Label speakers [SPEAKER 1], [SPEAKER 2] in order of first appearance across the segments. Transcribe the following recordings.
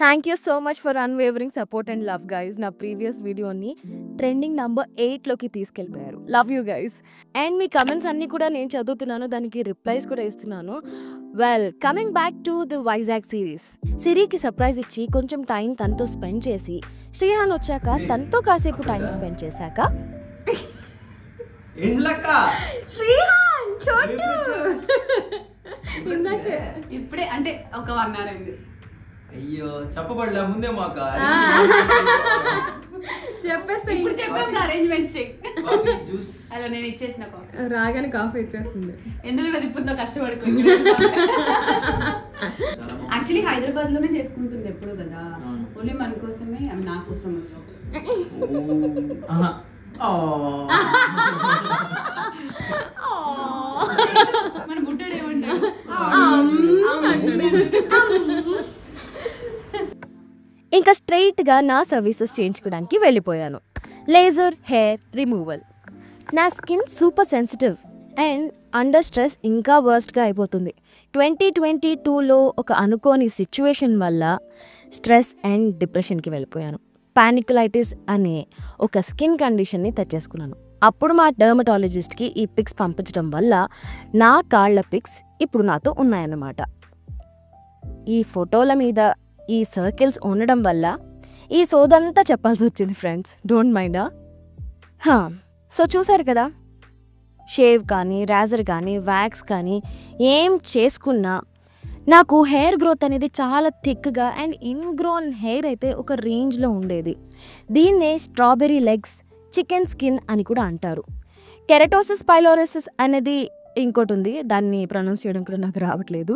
[SPEAKER 1] Thank you so much for unwavering support and love guys. నా previous వీడియోని trending number 8లోకి తీసుకెళ్ళిపోయారు. Love you guys. And మీ comments అన్నీ కూడా నేను చదువుతున్నాను, దానికి రిప్లైస్ కూడా ఇస్తున్నాను. Well, coming back to the Vizag series. సిరికి సర్ప్రైజ్ ఇచ్చి కొంచెం టైం తనతో స్పెండ్ చేసి శ్రీహాన్ వచ్చాక తనతో కాసేపు టైం స్పెండ్ చేశాక
[SPEAKER 2] శ్రీహాన్ చోటు
[SPEAKER 3] ఇప్పుడే అంటే ఒక 1 hour అయింది.
[SPEAKER 4] అయ్యో చెప్పబడలే ముందే మాకు
[SPEAKER 2] చెప్పేస్తే
[SPEAKER 3] ఇప్పుడు చెప్పాము అరేంజ్మెంట్స్
[SPEAKER 4] జ్యూస్
[SPEAKER 3] అలా నేను ఇచ్చేసిన
[SPEAKER 2] రాగానే కాఫీ ఇచ్చేస్తుంది.
[SPEAKER 3] ఎందుకంటే అది ఇప్పుడు కష్టపడుతుంది. యాక్చువల్లీ హైదరాబాద్ లోనే చేసుకుంటుంది ఎప్పుడు కదా, ఓన్లీ మన కోసమే అవి నా కోసం వచ్చింది. మన బుడ్డడు ఏమంటాడు?
[SPEAKER 1] ఇంకా స్ట్రైట్గా నా సర్వీసెస్ చేయించుకోవడానికి వెళ్ళిపోయాను. Laser hair removal. నా skin super sensitive and under stress ఇంకా వర్స్ట్గా అయిపోతుంది. 2022లో ఒక అనుకోని సిచ్యువేషన్ వల్ల స్ట్రెస్ అండ్ డిప్రెషన్కి వెళ్ళిపోయాను. పానికులైటిస్ అనే ఒక స్కిన్ కండిషన్ని తెచ్చేసుకున్నాను. అప్పుడు మా డర్మటాలజిస్ట్కి ఈ పిక్స్ పంపించడం వల్ల నా కాళ్ళ పిక్స్ ఇప్పుడు నాతో ఉన్నాయన్నమాట. ఈ ఫోటోల మీద ఈ సర్కిల్స్ ఉండడం వల్ల ఈ సోదంతా చెప్పాల్సి వచ్చింది ఫ్రెండ్స్. డోంట్ మైండా. సో చూసారు కదా, షేవ్ కానీ రేజర్ కానీ వ్యాక్స్ కానీ ఏం చేసుకున్నా నాకు హెయిర్ గ్రోత్ అనేది చాలా థిక్గా అండ్ ఇన్గ్రోన్ హెయిర్ అయితే ఒక రేంజ్లో ఉండేది. దీన్నే స్ట్రాబెర్రీ లెగ్స్, చికెన్ స్కిన్ అని కూడా అంటారు. కెరటోసిస్ పైలోరిసిస్ అనేది ఇంకోటి ఉంది, దాన్ని ప్రొనౌన్స్ చేయడం కూడా నాకు రావట్లేదు.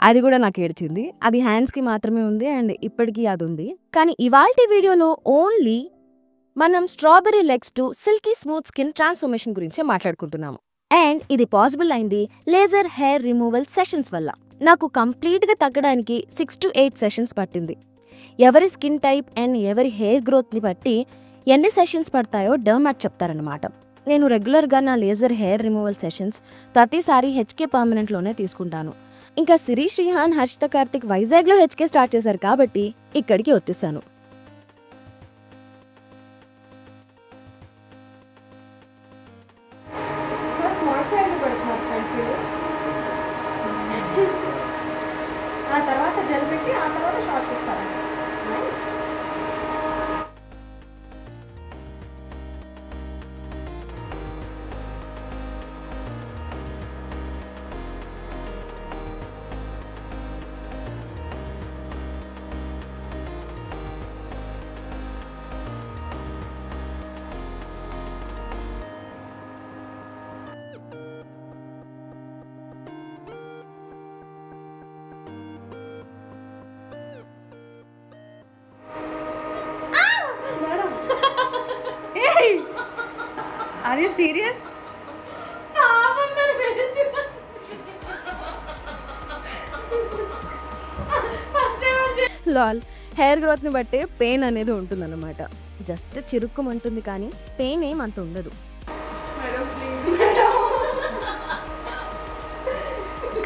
[SPEAKER 1] అది కూడా నాకు ఏడ్చింది. అది హ్యాండ్స్కి మాత్రమే ఉంది అండ్ ఇప్పటికీ అది ఉంది. కానీ ఇవాల్టి వీడియోలో ఓన్లీ మనం strawberry legs to silky smooth skin transformation గురించే మాట్లాడుకుంటున్నాము. అండ్ ఇది పాసిబుల్ అయింది లేజర్ హెయిర్ రిమూవల్ సెషన్స్ వల్ల. నాకు కంప్లీట్గా తగ్గడానికి 6 to 8 సెషన్స్ పట్టింది. ఎవరి స్కిన్ టైప్ అండ్ ఎవరి హెయిర్ గ్రోత్ని బట్టి ఎన్ని సెషన్స్ పడతాయో డర్మాట్ చెప్తారనమాట. నేను రెగ్యులర్గా నా లేజర్ హెయిర్ రిమూవల్ సెషన్స్ ప్రతిసారి హెచ్కే పర్మనెంట్లోనే తీసుకుంటాను. ఇంకా సిరి, శ్రీహాన్, హర్షిత, కార్తిక్ వైజాగ్లో హెచ్కే స్టార్ట్ చేశారు కాబట్టి ఇక్కడికి వచ్చేసాను.
[SPEAKER 2] ఆ తర్వాత జల్ పెట్టి ఆ తర్వాత షార్ట్స్ ఇస్తారా?
[SPEAKER 3] Are you serious?
[SPEAKER 1] లాల్, హెయిర్ గ్రోత్ని బట్టే పెయిన్ అనేది ఉంటుందన్నమాట. జస్ట్ చిరుక్కుమంటుంది కానీ పెయిన్ ఏమంత ఉండదు.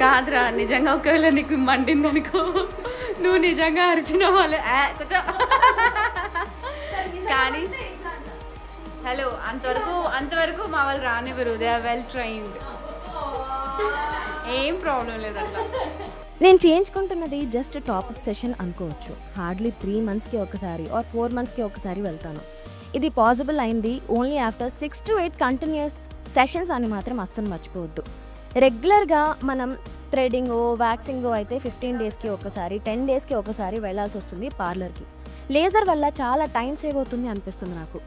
[SPEAKER 3] కాదురా, నిజంగా ఒకవేళ నీకు మండింది అనుకో, నువ్వు నిజంగా అరిచిన వాళ్ళే కొంచెం. కానీ హలో, అంతవరకు మా వాళ్ళు రానివ్వరు. They are well trained. ఏం ప్రాబ్లం లేదు అట్లా.
[SPEAKER 1] నేను చేయించుకుంటున్నది జస్ట్ టాప్అప్ సెషన్ అనుకోవచ్చు. హార్డ్లీ 3 monthsకి ఒకసారి ఆర్ 4 monthsకి ఒకసారి వెళ్తాను. ఇది పాసిబుల్ అయింది only after 6 to 8 continuous sessions అని మాత్రం అస్సలు మర్చిపోవద్దు. రెగ్యులర్గా మనం థ్రెడింగో వ్యాక్సింగో అయితే 15 daysకి ఒకసారి 10 daysకి ఒకసారి వెళ్ళాల్సి వస్తుంది పార్లర్కి. లేజర్ వల్ల చాలా టైం సేవ్ అవుతుంది అనిపిస్తుంది నాకు.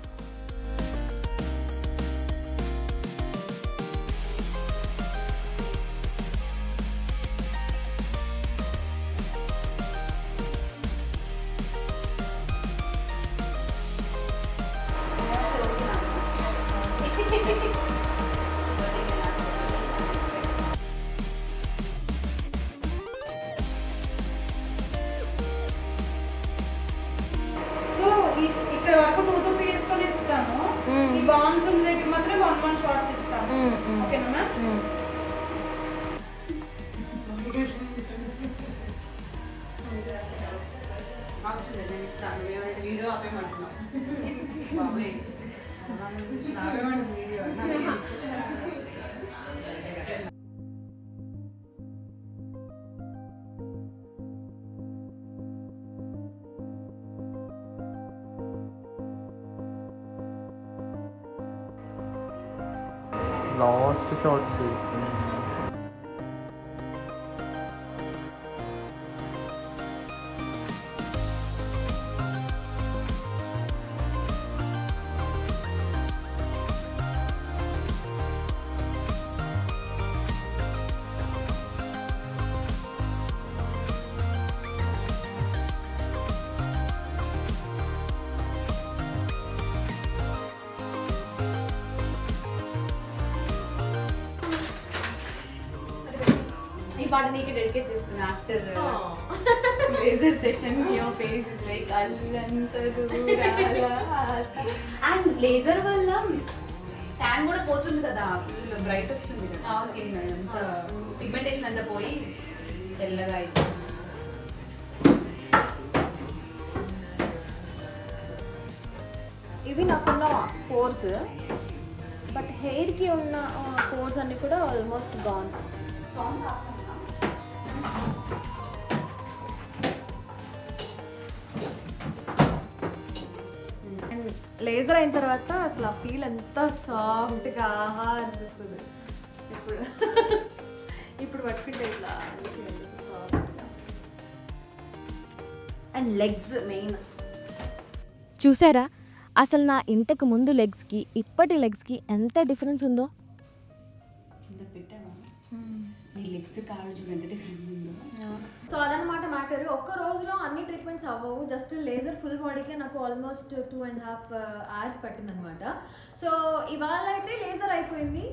[SPEAKER 5] ఇక్కడ వరకు 2 pieces తో ఇస్తాను. ఈ బాన్స్ ఉన్న దగ్గర మాత్రం 1 షార్ట్స్ ఇస్తాను. ఓకేనా మ్యామ్?
[SPEAKER 3] అవసరం లేదు నేను ఇస్తాను ఏమంటే వీడియో ఆపేయమంటున్నావు బాబోయ్ వీడియో
[SPEAKER 6] లాస్ట్ షార్ట్స్
[SPEAKER 3] ఈ పాట నీకు డెడికేట్ చేస్తున్నా after laser session your face is like అల్లంత దూరాల అండ్ లేజర్ వల్ల ట్యాన్ కూడా పోతుంది కదా ఫుల్ బ్రైట్ వస్తుంది కదా స్కిన్ అంతా పిగ్మెంటేషన్ అంతా పోయి తెల్లగా అయిపోతుంది.
[SPEAKER 1] ఇవి నాకున్న పోర్స్, బట్ హెయిర్కి ఉన్న పోర్స్ అన్నీ కూడా ఆల్మోస్ట్ గాన్. అండ్ లేజర్ అయిన తర్వాత అసలు ఆ ఫీల్ ఎంత సాఫ్ట్గా ఆహా అనిపిస్తుంది. ఇప్పుడు పట్టుకుంటే ఇట్లా సాఫ్ట్గా. అండ్ లెగ్స్ మెయిన్ చూసారా, అసలు నా ఇంతకు ముందు లెగ్స్కి ఇప్పటి లెగ్స్కి ఎంత డిఫరెన్స్ ఉందో. సో అదనమాట మ్యాటర్. ఒక్క రోజులో అన్ని ట్రీట్మెంట్స్ అవ్వవు. జస్ట్ లేజర్ ఫుల్ బాడీకే నాకు ఆల్మోస్ట్ 2.5 hours పట్టిందనమాట. సో ఇవాళ అయితే లేజర్ అయిపోయింది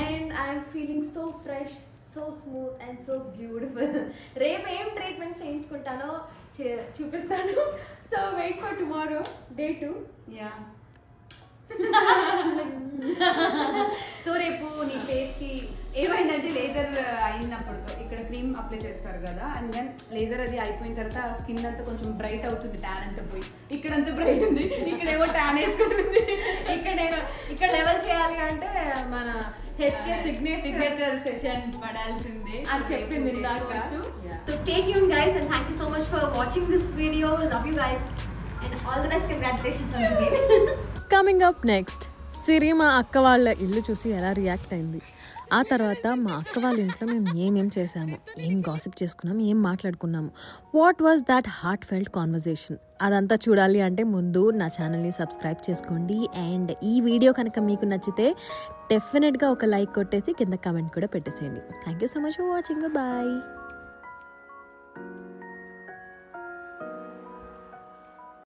[SPEAKER 1] and I'm feeling so fresh, so smooth and so beautiful. రేపు ఏం ట్రీట్మెంట్స్ చేయించుకుంటానో చూపిస్తాను. So wait for tomorrow day 2.
[SPEAKER 3] Yeah so రేపు నీ ఫేస్కి ఏమైందంటే లేజర్ అయినప్పుడు ఇక్కడ క్రీమ్ అప్లై చేస్తారు కదా, అండ్ దెన్ లేజర్ అది అయిపోయిన తర్వాత స్కిన్ అంతా కొంచెం బ్రైట్ అవుతుంది, ట్యాన్ అంతా పోయి ఇక్కడంతా బ్రైట్ ఉంది, ఇక్కడేమో ట్యాన్ వేసుకుంటుంది.
[SPEAKER 1] ఇక్కడ లెవెల్ చేయాలి అంటే మన హెచ్కే
[SPEAKER 3] సిగ్నేచర్ సెషన్ పడాల్సిందే
[SPEAKER 1] అని చెప్పింది ఇందాక.
[SPEAKER 2] So stay tuned guys and thank you so much for watching this video. Love you guys and all the best. Congratulations once again.
[SPEAKER 1] Coming up next, Siri మా అక్క వాళ్ళ ఇల్లు చూసి ఎలా రియాక్ట్ అయింది, ఆ తర్వాత మా అక్క వాళ్ళ ఇంట్లో మేము ఏమేం చేసాము, ఏం గాసిప్ చేసుకున్నాము, ఏం మాట్లాడుకున్నాము, what was that heart felt conversation, అదంతా చూడాలి అంటే ముందు నా ఛానల్ని సబ్స్క్రైబ్ చేసుకోండి. అండ్ ఈ వీడియో కనుక మీకు నచ్చితే డెఫినెట్గా ఒక లైక్ కొట్టేసి కింద కమెంట్ కూడా పెట్టేసేయండి. Thank you so much for watching. Bye.